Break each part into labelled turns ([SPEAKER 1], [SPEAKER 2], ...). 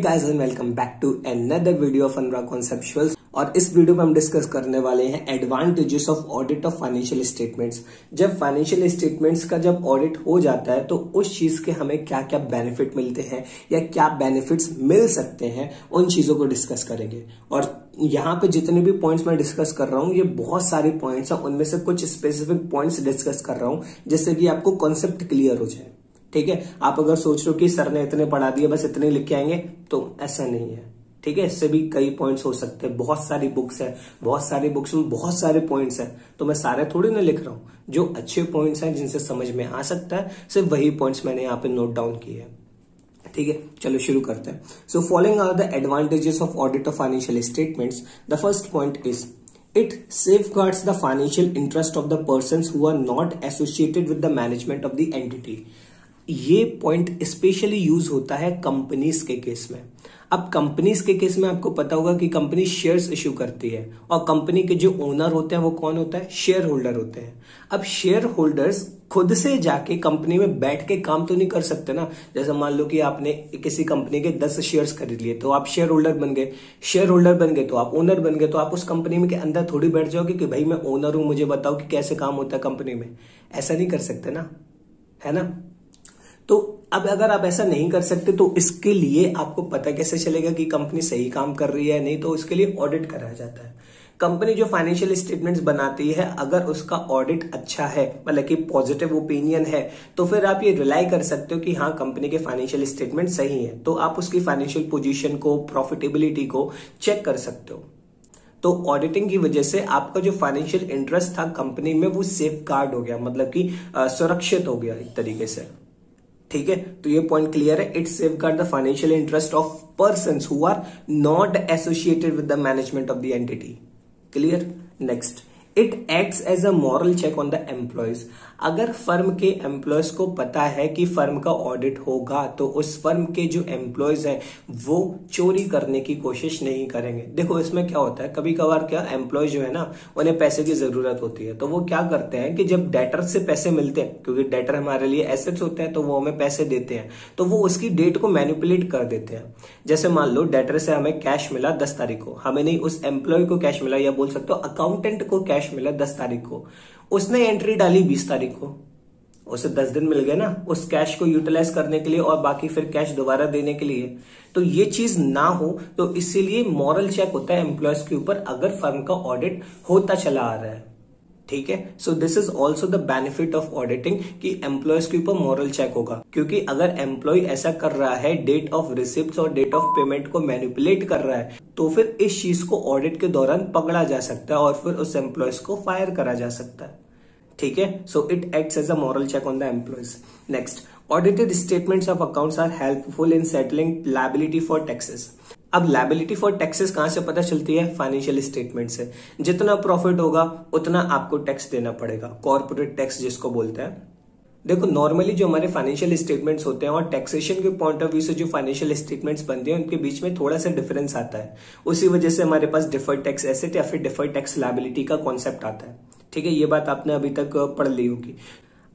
[SPEAKER 1] Guys and welcome back to another video of Anurag conceptuals. और इस video में हम डिस्कस करने वाले हैं advantages of audit of financial statements. जब फाइनेंशियल स्टेटमेंट्स का जब ऑडिट हो जाता है तो उस चीज के हमें क्या क्या बेनिफिट मिलते हैं या क्या बेनिफिट्स मिल सकते हैं, उन चीजों को डिस्कस करेंगे। और यहाँ पे जितने भी पॉइंट्स मैं डिस्कस कर रहा हूँ ये बहुत सारे पॉइंट्स हैं, उनमें से कुछ स्पेसिफिक पॉइंट्स डिस्कस कर रहा हूँ जिससे कि आपको कॉन्सेप्ट क्लियर हो जाए। ठीक है, आप अगर सोच रहे हो कि सर ने इतने पढ़ा दिए बस इतने लिख के आएंगे, तो ऐसा नहीं है। ठीक है, इससे भी कई पॉइंट्स हो सकते हैं। बहुत सारी बुक्स है, बहुत सारी बुक्स में बहुत सारे पॉइंट्स हैं, तो मैं सारे थोड़ी ना लिख रहा हूं। जो अच्छे पॉइंट्स हैं जिनसे समझ में आ सकता है, सिर्फ वही पॉइंट्स मैंने यहाँ पे नोट डाउन किए हैं। ठीक है, चलो शुरू करते हैं। So following are the advantages of audit of financial statements. The first point is it safeguards the financial interest of the persons who are not associated with the management of the entity। ये point specially use होता है companies के case में। अब companies के case में आपको पता होगा कि कंपनी शेयर्स इश्यू करती है और कंपनी के जो ओनर होते हैं वो कौन होता है? शेयर होल्डर होते हैं। अब शेयर होल्डर्स खुद से जाके कंपनी में बैठ के काम तो नहीं कर सकते ना। जैसे मान लो कि आपने किसी कंपनी के 10 शेयर्स खरीद लिए तो आप शेयर होल्डर बन गए। शेयर होल्डर बन गए तो आप ओनर बन गए, तो आप उस कंपनी में के अंदर थोड़ी बैठ जाओगे कि भाई मैं ओनर हूं, मुझे बताओ कि कैसे काम होता है कंपनी में। ऐसा नहीं कर सकते ना, है ना। तो अब अगर आप ऐसा नहीं कर सकते तो इसके लिए आपको पता कैसे चलेगा कि कंपनी सही काम कर रही है नहीं? तो इसके लिए ऑडिट कराया जाता है। कंपनी जो फाइनेंशियल स्टेटमेंट्स बनाती है, अगर उसका ऑडिट अच्छा है, मतलब कि पॉजिटिव ओपिनियन है, तो फिर आप ये रिलाई कर सकते हो कि हाँ कंपनी के फाइनेंशियल स्टेटमेंट सही है। तो आप उसकी फाइनेंशियल पोजीशन को, प्रॉफिटेबिलिटी को चेक कर सकते हो। तो ऑडिटिंग की वजह से आपका जो फाइनेंशियल इंटरेस्ट था कंपनी में वो सेफ गार्ड हो गया, मतलब कि सुरक्षित हो गया एक तरीके से। ठीक है, तो ये पॉइंट क्लियर है। It safeguard the financial interest of persons who are not associated with the management of the entity. Clear. Next, it acts as a moral check on the employees. अगर फर्म के employees को पता है कि firm का audit होगा तो उस फर्म के जो एम्प्लॉयज हैं वो चोरी करने की कोशिश नहीं करेंगे। देखो इसमें क्या होता है, कभी कभार क्या एम्प्लॉय जो है ना, उन्हें पैसे की जरूरत होती है, तो वो क्या करते हैं कि जब डेटर से पैसे मिलते हैं, क्योंकि डेटर हमारे लिए एसेट्स होते हैं, तो वो हमें पैसे देते हैं, तो वो उसकी डेट को मैनिपुलेट कर देते हैं। जैसे मान लो डेटर से हमें कैश मिला 10 तारीख को, हमें नहीं उस एम्प्लॉय को कैश मिला, या बोल सकते हो अकाउंटेंट को कैश मिला 10 तारीख को, उसने एंट्री डाली 20 तारीख को, उसे 10 दिन मिल गए ना उस कैश को यूटिलाइज करने के लिए और बाकी फिर कैश दोबारा देने के लिए। तो ये चीज ना हो, तो इसीलिए मॉरल चेक होता है एम्प्लॉयज के ऊपर अगर फर्म का ऑडिट होता चला आ रहा है। ठीक है, so this is also the benefit of auditing कि एम्प्लॉयज के ऊपर मॉरल चेक होगा। क्योंकि अगर एम्प्लॉय ऐसा कर रहा है, डेट ऑफ रिसिप्ट और डेट ऑफ पेमेंट को मैनिपुलेट कर रहा है, तो फिर इस चीज को ऑडिट के दौरान पकड़ा जा सकता है और फिर उस एम्प्लॉयज को फायर करा जा सकता है। ठीक है, so it acts as a moral check on the employees. Next, audited statements of accounts are helpful in settling liability for taxes. अब लायबिलिटी फॉर टैक्सेस कहां से पता चलती है? फाइनेंशियल स्टेटमेंट से। जितना प्रॉफिट होगा उतना आपको टैक्स देना पड़ेगा, कॉर्पोरेट टैक्स जिसको बोलते हैं। देखो नॉर्मली जो हमारे फाइनेंशियल स्टेटमेंट्स होते हैं और टैक्सेशन के पॉइंट ऑफ व्यू से जो फाइनेंशियल स्टेटमेंट्स बनते हैं उनके बीच में थोड़ा सा डिफरेंस आता है। उसी वजह से हमारे पास डिफर्ड टैक्स एसेट या फिर डिफर्ड टैक्स लायबिलिटी का कॉन्सेप्ट आता है। ठीक है, ये बात आपने अभी तक पढ़ ली होगी।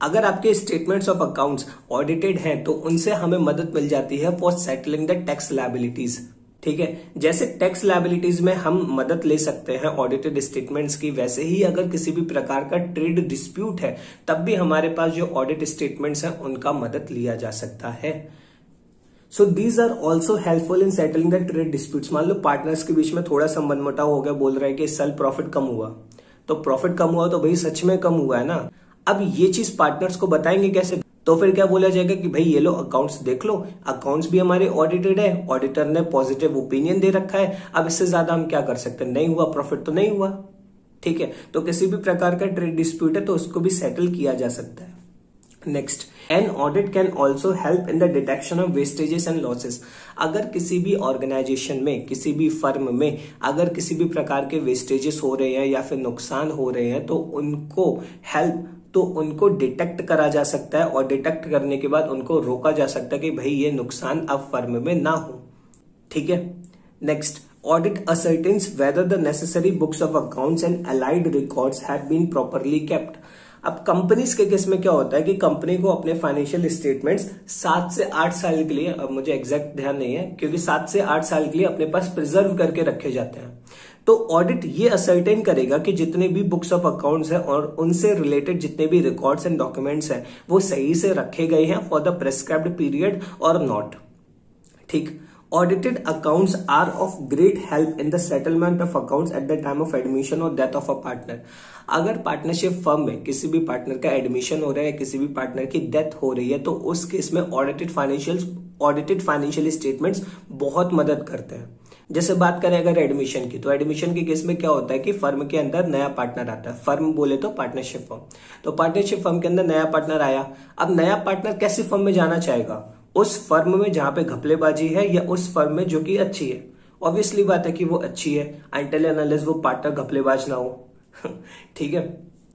[SPEAKER 1] अगर आपके स्टेटमेंट्स ऑफ अकाउंट्स ऑडिटेड हैं तो उनसे हमें मदद मिल जाती है for settling the tax liabilities. ठीक है, जैसे टैक्स लायबिलिटीज में हम मदद ले सकते हैं ऑडिटेड स्टेटमेंट्स की, वैसे ही अगर किसी भी प्रकार का ट्रेड डिस्प्यूट है तब भी हमारे पास जो ऑडिट स्टेटमेंट्स हैं उनका मदद लिया जा सकता है। So these are also helpful in settling the trade disputes. मान लो पार्टनर्स के बीच में थोड़ा सा मनमुटाव हो गया, बोल रहे हैं कि इस साल प्रॉफिट कम हुआ, तो प्रॉफिट कम हुआ तो भाई सच में कम हुआ है ना। अब ये चीज पार्टनर्स को बताएंगे कैसे? तो फिर क्या बोला जाएगा कि भाई ये लो अकाउंट्स देख लो, अकाउंट्स भी हमारे ऑडिटेड है, ऑडिटर ने पॉजिटिव ओपिनियन दे रखा है, अब इससे ज्यादा हम क्या कर सकते हैं? नहीं हुआ प्रॉफिट तो नहीं हुआ। ठीक है, तो किसी भी प्रकार का ट्रेड डिस्प्यूट है तो उसको भी सेटल किया जा सकता है। Next, an audit can also help in the detection of vestiges and losses. अगर किसी भी ऑर्गेनाइजेशन में, किसी भी फर्म में अगर किसी भी प्रकार के वेस्टेजेस हो रहे हैं या फिर नुकसान हो रहे हैं तो उनको डिटेक्ट करा जा सकता है और डिटेक्ट करने के बाद उनको रोका जा सकता है कि भाई ये नुकसान अब फर्म में ना हो। ठीक है, next, audit ascertains whether the necessary books of accounts and allied records have been properly kept. अब कंपनीज के केस में क्या होता है कि कंपनी को अपने फाइनेंशियल स्टेटमेंट्स 7 से 8 साल के लिए, अब मुझे एग्जैक्ट ध्यान नहीं है, क्योंकि 7 से 8 साल के लिए अपने पास प्रिजर्व करके रखे जाते हैं। तो ऑडिट ये असर्टेन करेगा कि जितने भी बुक्स ऑफ अकाउंट्स हैं और उनसे रिलेटेड जितने भी रिकॉर्ड्स एंड डॉक्यूमेंट्स हैं वो सही से रखे गए हैं फॉर द प्रेस्क्राइब्ड पीरियड और नॉट। ठीक। Audited accounts are of great help in the settlement of accounts at the time of admission or death of a partner। अगर पार्टनरशिप फर्म में किसी भी पार्टनर का एडमिशन हो रहा है, किसी भी पार्टनर की डेथ हो रही है, तो उस केस में ऑडिटेड फाइनेंशियल स्टेटमेंट्स बहुत मदद करते हैं। जैसे बात करें अगर एडमिशन की, तो एडमिशन के केस में क्या होता है कि फर्म के अंदर नया पार्टनर आता है, फर्म बोले तो पार्टनरशिप फर्म, तो पार्टनरशिप फर्म के अंदर नया पार्टनर आया। अब नया पार्टनर कैसी फर्म में जाना चाहेगा? उस फर्म में जहां पे घपलेबाजी है या उस फर्म में जो कि अच्छी है। ऑब्वियसली बात है कि वो अच्छी है अनटिल एंड अनलेस वो पार्टनर घपलेबाज ना हो। ठीक है।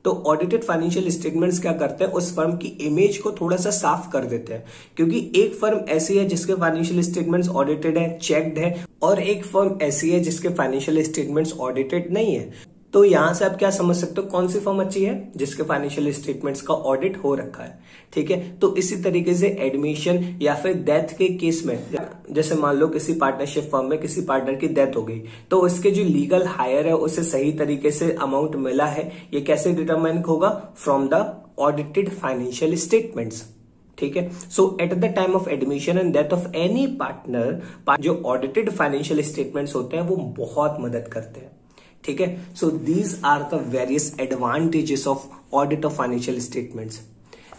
[SPEAKER 1] तो ऑडिटेड फाइनेंशियल स्टेटमेंट्स क्या करते हैं, उस फर्म की इमेज को थोड़ा सा साफ कर देते हैं, क्योंकि एक फर्म ऐसी है जिसके फाइनेंशियल स्टेटमेंट्स ऑडिटेड है, चेक्ड है, और एक फर्म ऐसी है जिसके फाइनेंशियल स्टेटमेंट्स ऑडिटेड नहीं है। तो यहां से आप क्या समझ सकते हो, कौन सी फर्म अच्छी है? जिसके फाइनेंशियल स्टेटमेंट्स का ऑडिट हो रखा है। ठीक है। तो इसी तरीके से एडमिशन या फिर डेथ के केस में, जैसे मान लो किसी पार्टनरशिप फर्म में किसी पार्टनर की डेथ हो गई, तो उसके जो लीगल हायर है उसे सही तरीके से अमाउंट मिला है, ये कैसे डिटरमाइन होगा? From the audited financial statements. ठीक है। So at the time of admission and death of any partner, जो ऑडिटेड फाइनेंशियल स्टेटमेंट्स होते हैं वो बहुत मदद करते हैं। ठीक है। So these are the various advantages of audit of financial statements.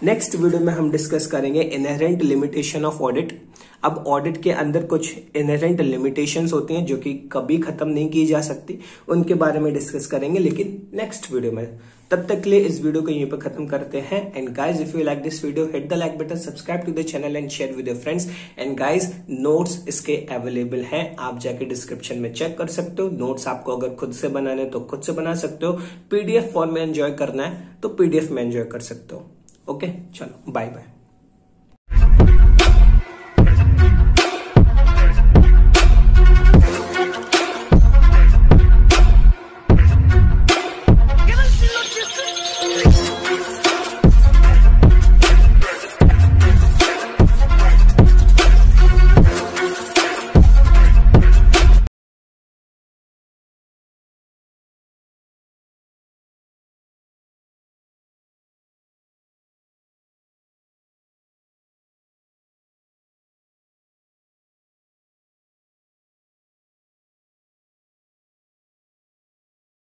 [SPEAKER 1] Next video में हम डिस्कस करेंगे इनहेरेंट लिमिटेशन ऑफ ऑडिट। अब ऑडिट के अंदर कुछ इनहेरेंट लिमिटेशंस होती हैं जो कि कभी खत्म नहीं की जा सकती, उनके बारे में डिस्कस करेंगे लेकिन नेक्स्ट वीडियो में। तब तक के लिए इस वीडियो को यहीं पर खत्म करते हैं। And guys, if you like this video, hit the like button, subscribe to the channel and share with your friends. And guys, notes इसके अवेलेबल हैं, आप जाके डिस्क्रिप्शन में चेक कर सकते हो। नोट्स आपको अगर खुद से बनाने तो खुद से बना सकते हो, पीडीएफ फॉर्म में एंजॉय करना है तो पीडीएफ में एंजॉय कर सकते हो। ओके, चलो बाय बाय।